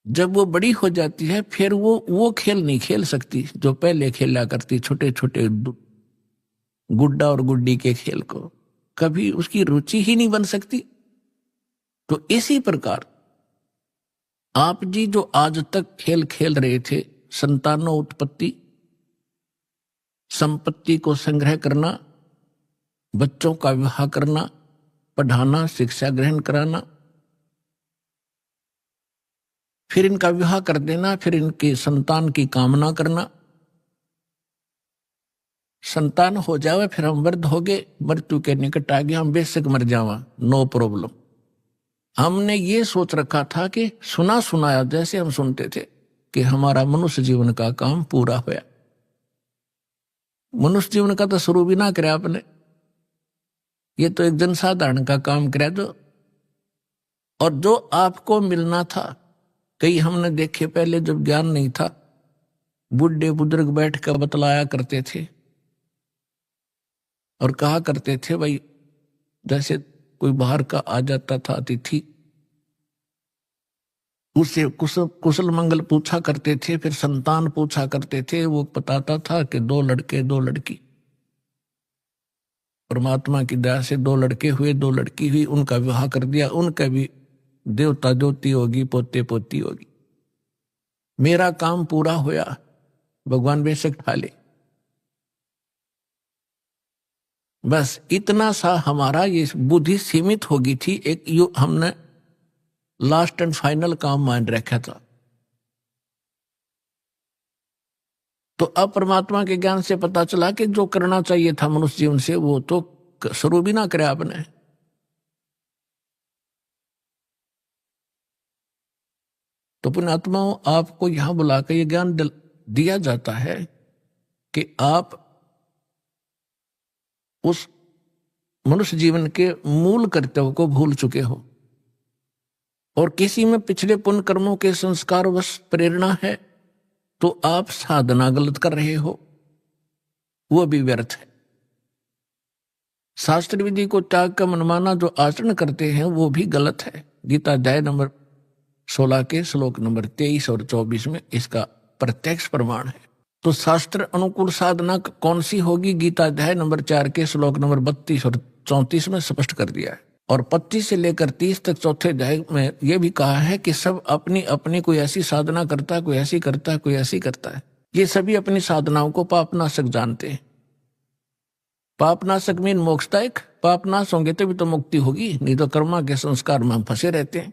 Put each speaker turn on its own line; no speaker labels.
जब वो बड़ी हो जाती है फिर वो खेल नहीं खेल सकती जो पहले खेला करती, छोटे छोटे गुड्डा और गुड्डी के खेल को कभी उसकी रुचि ही नहीं बन सकती। तो इसी प्रकार आप जी जो आज तक खेल खेल रहे थे, संतानों उत्पत्ति, संपत्ति को संग्रह करना, बच्चों का विवाह करना, पढ़ाना, शिक्षा ग्रहण कराना, फिर इनका विवाह कर देना, फिर इनके संतान की कामना करना, संतान हो जावे, फिर हम वृद्ध हो गए, मृत्यु के निकट आ गए, हम बेशक मर जावा, नो प्रॉब्लम। हमने ये सोच रखा था कि सुना सुनाया जैसे हम सुनते थे कि हमारा मनुष्य जीवन का काम पूरा होया। मनुष्य जीवन का तो शुरू भी ना करे आपने, ये तो एक जनसाधारण का काम करे जो, और जो आपको मिलना था। कई हमने देखे पहले जब ज्ञान नहीं था, बुढ़े बुजुर्ग बैठ कर बतलाया करते थे और कहा करते थे भाई, जैसे कोई बाहर का आ जाता था अतिथि, उससे कुशल मंगल पूछा करते थे, फिर संतान पूछा करते थे। वो बताता था कि 2 लड़के 2 लड़की, परमात्मा की दया से 2 लड़के हुए, 2 लड़की हुई, उनका विवाह कर दिया, उनका भी देवता ज्योति होगी, पोते पोती होगी, मेरा काम पूरा होया, भगवान बेशक ठा ले। बस इतना सा हमारा ये बुद्धि सीमित होगी थी, एक यो हमने लास्ट एंड फाइनल काम मान रखा था। तो अब परमात्मा के ज्ञान से पता चला कि जो करना चाहिए था मनुष्य जीवन से वो तो शुरू भी ना करे आपने। तो पुण्यात्माओं, आपको यहां बुलाकर यह ज्ञान दिया जाता है कि आप उस मनुष्य जीवन के मूल कर्तव्य को भूल चुके हो और किसी में पिछले पुण्य कर्मों के संस्कारवश प्रेरणा है तो आप साधना गलत कर रहे हो, वो भी व्यर्थ है। शास्त्र विधि को त्याग कर मनमाना जो आचरण करते हैं वो भी गलत है। गीता अध्याय नंबर 16 के श्लोक नंबर 23 और 24 में इसका प्रत्यक्ष प्रमाण है। तो शास्त्र अनुकूल साधना कौन सी होगी? गीता अध्याय नंबर 4 के श्लोक नंबर 32 और 34 में स्पष्ट कर दिया है। और 25 से लेकर 30 तक चौथे अध्याय में यह भी कहा है कि सब अपनी अपनी कोई ऐसी साधना करता है, कोई ऐसी करता है, कोई ऐसी करता है। ये सभी अपनी साधनाओं को पापनाशक जानते हैं। पापनाशक मीन मोक्षदायक। पापनाश होंगे तभी तो मुक्ति होगी, नहीं तो कर्मा के संस्कार में हम फंसे रहते हैं।